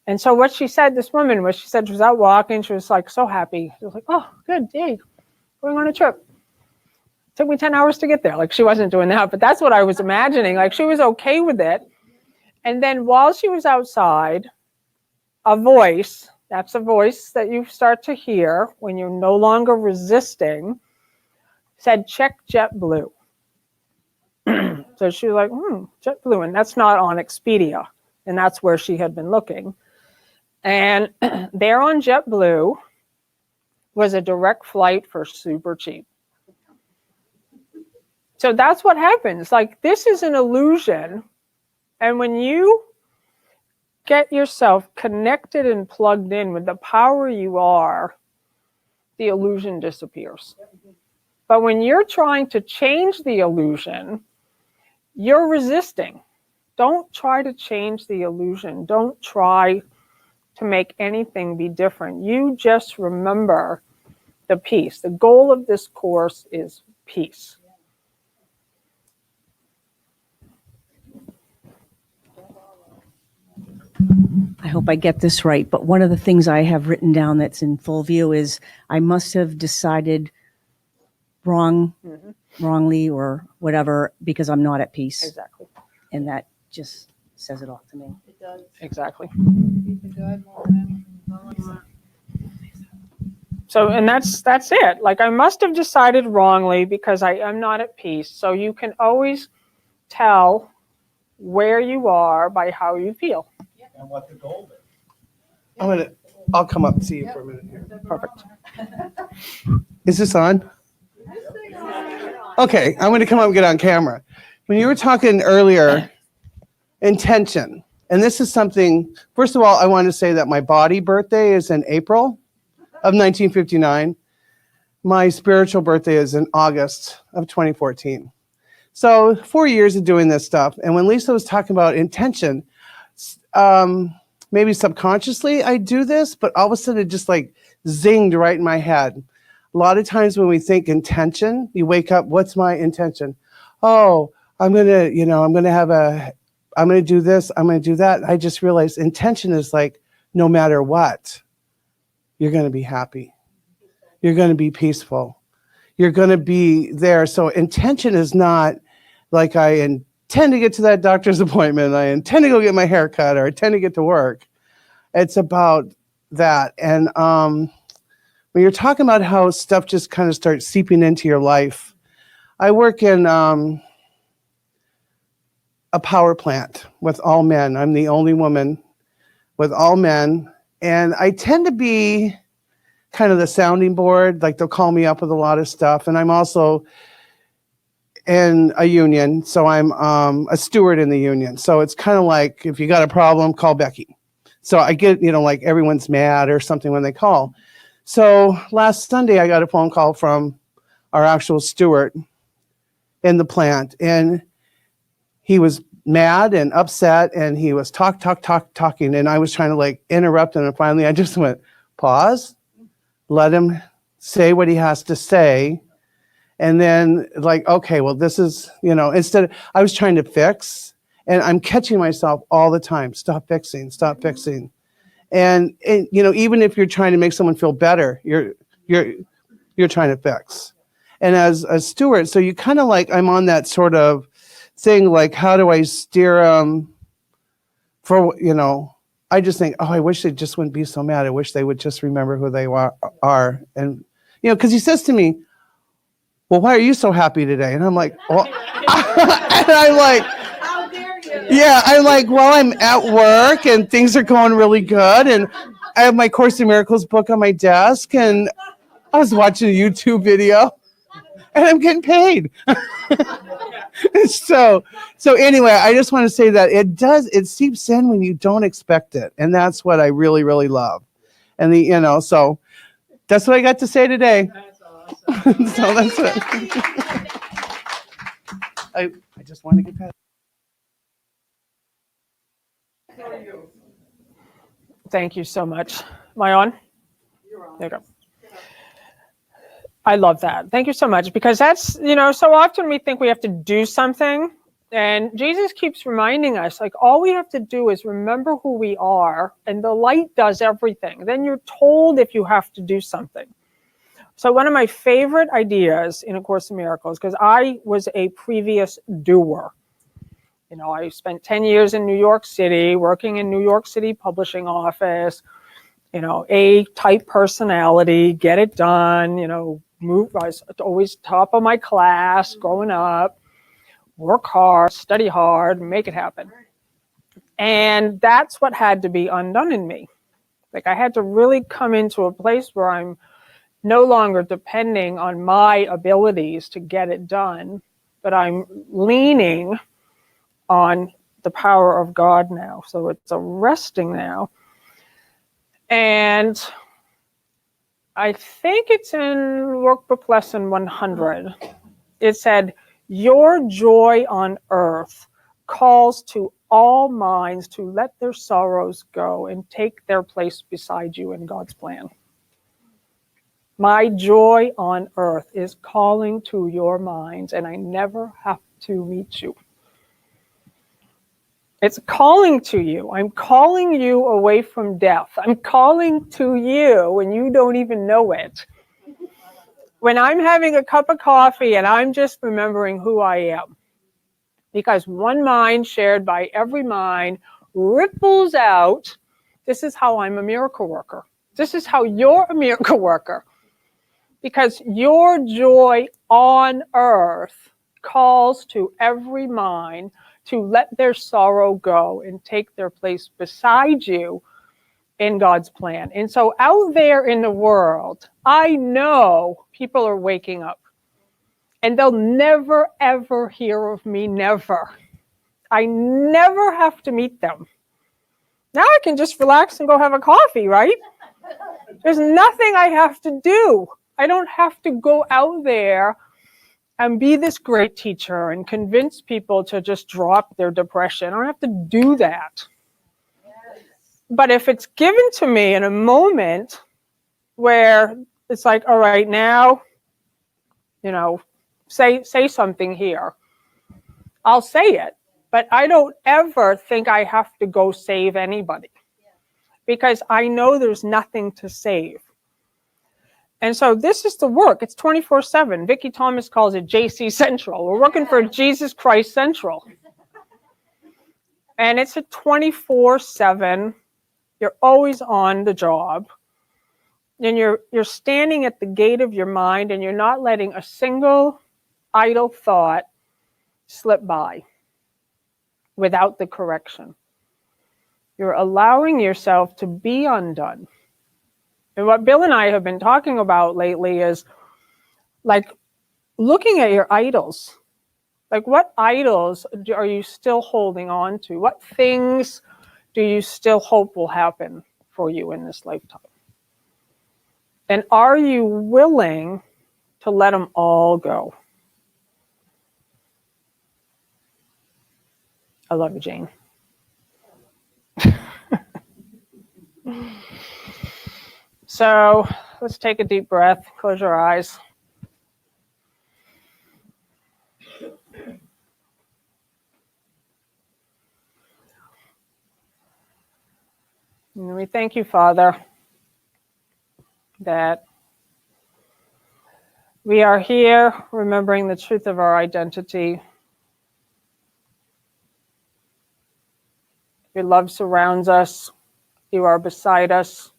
And so what she said, this woman, was she said she was out walking. She was like so happy. She was like, oh, good, yay, going on a trip. It took me 10 hours to get there. Like she wasn't doing that, but that's what I was imagining. Like she was okay with it. And then while she was outside, a voice, that's a voice that you start to hear when you're no longer resisting, said, check JetBlue. So she was like, JetBlue. And that's not on Expedia. And that's where she had been looking. And there on JetBlue was a direct flight for super cheap. So that's what happens. Like this is an illusion. And when you get yourself connected and plugged in with the power you are, the illusion disappears. But when you're trying to change the illusion, you're resisting. Don't try to change the illusion. Don't try to make anything be different. You just remember the peace. The goal of this course is peace. I hope I get this right, but one of the things I have written down that's in full view is I must have decided wrongly or whatever because I'm not at peace. Exactly. And that just says it all to me. It does. Exactly. Keep the God more than anything. So, and that's it. Like, I must have decided wrongly because I am not at peace. So you can always tell where you are by how you feel. And what the goal is. I'll come up and see you for a minute here. Perfect. Is this on? Okay, I'm going to come up and get on camera. When you were talking earlier, intention, and this is something, first of all, I want to say that my body birthday is in April of 1959. My spiritual birthday is in August of 2014. So 4 years of doing this stuff. And when Lisa was talking about intention, maybe subconsciously I do this, but all of a sudden it just like zinged right in my head. A lot of times when we think intention, you wake up, what's my intention? Oh, I'm going to do this, I'm going to do that. I just realized intention is like, no matter what, you're going to be happy. You're going to be peaceful. You're going to be there. So intention is not like I intend to get to that doctor's appointment, I intend to go get my hair cut, or I intend to get to work. It's about that. And when you're talking about how stuff just kind of starts seeping into your life, I work in a power plant with all men. I'm the only woman with all men. And I tend to be kind of the sounding board. Like, they'll call me up with a lot of stuff. And I'm also in a union. So I'm a steward in the union. So it's kind of like, if you got a problem, call Becky. So I get, like everyone's mad or something when they call. So last Sunday, I got a phone call from our actual steward in the plant. And he was mad and upset, and he was talking. And I was trying to like interrupt him. And finally, I just went, pause, let him say what he has to say. And then like, okay, well, this is, instead, I was trying to fix, and I'm catching myself all the time. Stop fixing. And even if you're trying to make someone feel better, you're trying to fix. And as a steward, so you kind of like, I'm on that sort of thing, like, how do I steer for, I just think, oh, I wish they just wouldn't be so mad. I wish they would just remember who they are. And, because he says to me, well, why are you so happy today? And I'm like, well, and I'm like, How dare you? yeah, I'm like, well, I'm at work and things are going really good. And I have my Course in Miracles book on my desk, and I was watching a YouTube video, and I'm getting paid. So anyway, I just want to say that it seeps in when you don't expect it. And that's what I really, really love. And so that's what I got to say today. That's awesome. So that's it. I just want to get that. Thank you so much. Am I on? You're on. There you go. I love that. Thank you so much, because that's, so often we think we have to do something, and Jesus keeps reminding us, like, all we have to do is remember who we are, and the light does everything. Then you're told if you have to do something. So one of my favorite ideas in A Course in Miracles, because I was a previous doer. I spent 10 years in New York City, working in New York City publishing office, A-type personality, get it done, I was always top of my class growing up, work hard, study hard, make it happen. And that's what had to be undone in me. Like, I had to really come into a place where I'm no longer depending on my abilities to get it done, but I'm leaning on the power of God now. So it's a resting now. And I think it's in Workbook Lesson 100. It said, your joy on earth calls to all minds to let their sorrows go and take their place beside you in God's plan. My joy on earth is calling to your minds, and I never have to meet you. It's calling to you. I'm calling you away from death. I'm calling to you, and you don't even know it. When I'm having a cup of coffee and I'm just remembering who I am, because one mind shared by every mind ripples out. This is how I'm a miracle worker. This is how you're a miracle worker. Because your joy on earth calls to every mind to let their sorrow go and take their place beside you in God's plan. And so out there in the world, I know people are waking up. And they'll never, ever hear of me, never. I never have to meet them. Now I can just relax and go have a coffee, right? There's nothing I have to do. I don't have to go out there and be this great teacher and convince people to just drop their depression. I don't have to do that. But if it's given to me in a moment where it's like, all right, now, say something here, I'll say it. But I don't ever think I have to go save anybody, because I know there's nothing to save. And so this is the work. It's 24/7. Vicki Thomas calls it JC Central. We're working for Jesus Christ Central. And it's a 24/7. You're always on the job. And you're standing at the gate of your mind, and you're not letting a single idle thought slip by without the correction. You're allowing yourself to be undone. And what Bill and I have been talking about lately is like looking at your idols. Like, what idols are you still holding on to? What things do you still hope will happen for you in this lifetime? And are you willing to let them all go? I love you, Jane. So let's take a deep breath. Close your eyes. And we thank you, Father, that we are here remembering the truth of our identity. Your love surrounds us. You are beside us.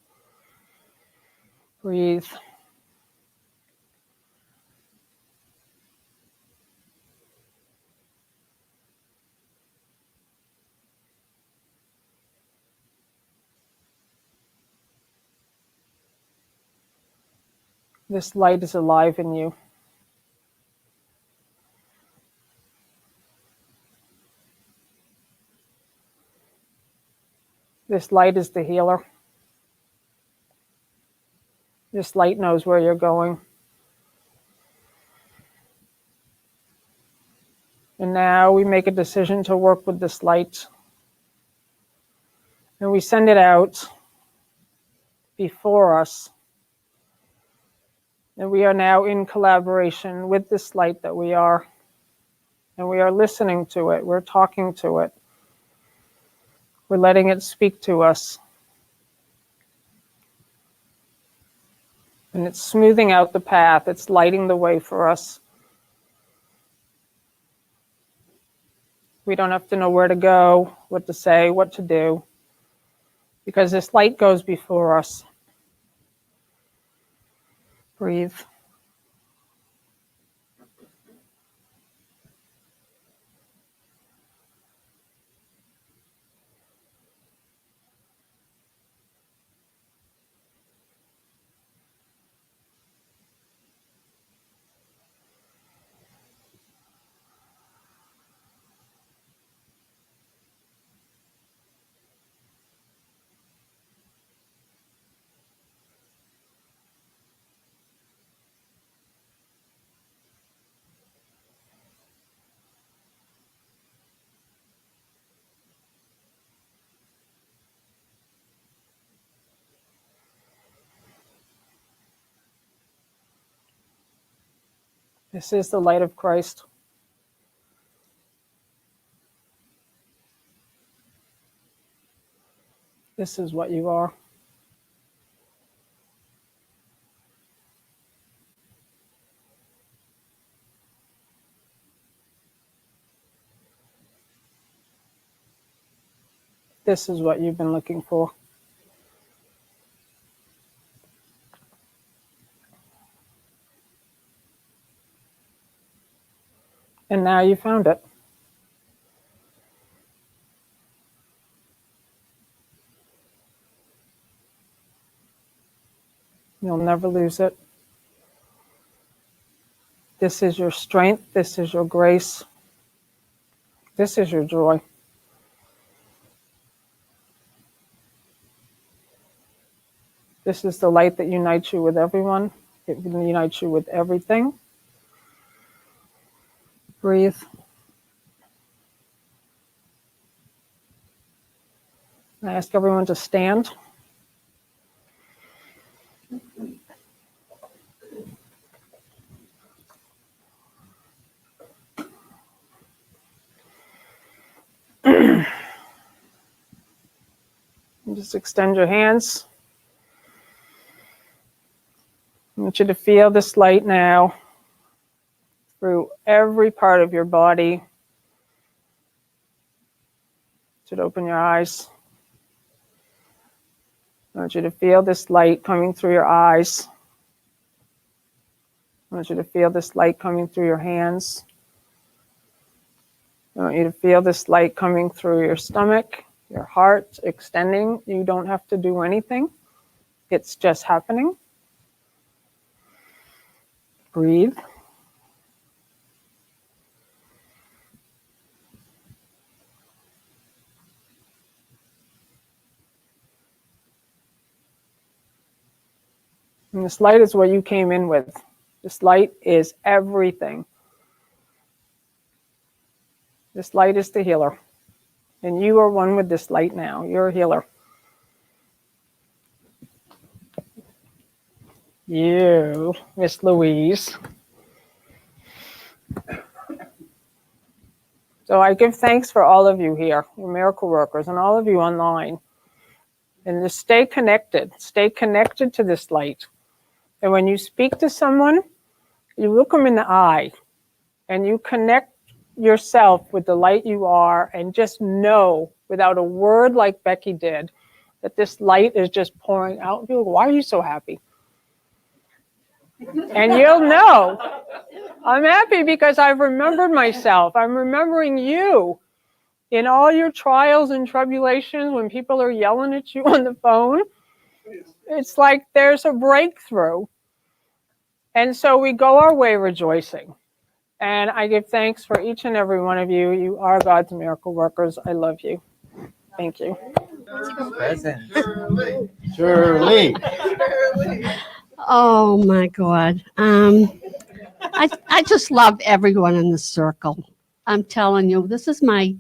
Breathe. This light is alive in you. This light is the healer. This light knows where you're going. And now we make a decision to work with this light. And we send it out before us. And we are now in collaboration with this light that we are. And we are listening to it. We're talking to it. We're letting it speak to us. And it's smoothing out the path. It's lighting the way for us. We don't have to know where to go, what to say, what to do, because this light goes before us. Breathe. This is the light of Christ. This is what you are. This is what you've been looking for. And now you found it. You'll never lose it. This is your strength. This is your grace. This is your joy. This is the light that unites you with everyone. It unites you with everything. Breathe. I ask everyone to stand. Just extend your hands. I want you to feel this light now through every part of your body. Should open your eyes. I want you to feel this light coming through your eyes. I want you to feel this light coming through your hands. I want you to feel this light coming through your stomach, your heart, extending. You don't have to do anything. It's just happening. Breathe. And this light is what you came in with. This light is everything. This light is the healer. And you are one with this light now. You're a healer. You, Miss Louise. So I give thanks for all of you here, your miracle workers, and all of you online. And just stay connected. Stay connected to this light. And when you speak to someone, you look them in the eye and you connect yourself with the light you are, and just know without a word like Becky did that this light is just pouring out. You'll go, why are you so happy? And you'll know, I'm happy because I've remembered myself. I'm remembering you in all your trials and tribulations when people are yelling at you on the phone. It's like there's a breakthrough. And so we go our way rejoicing. And I give thanks for each and every one of you. You are God's miracle workers. I love you. Thank you. Shirley. Oh my God. I just love everyone in the circle. I'm telling you, this is my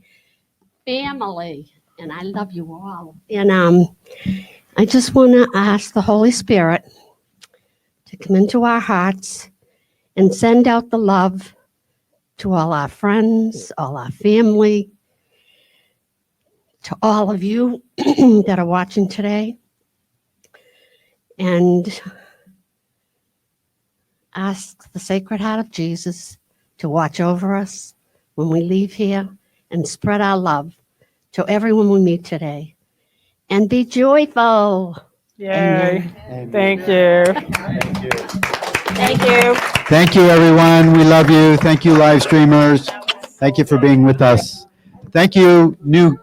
family, and I love you all. And I just want to ask the Holy Spirit to come into our hearts and send out the love to all our friends, all our family, to all of you that are watching today. And ask the Sacred Heart of Jesus to watch over us when we leave here and spread our love to everyone we meet today. And be joyful. Yay. Amen. Thank you. Thank you. Thank you. Thank you, everyone. We love you. Thank you, live streamers. Thank you for being with us. Thank you, new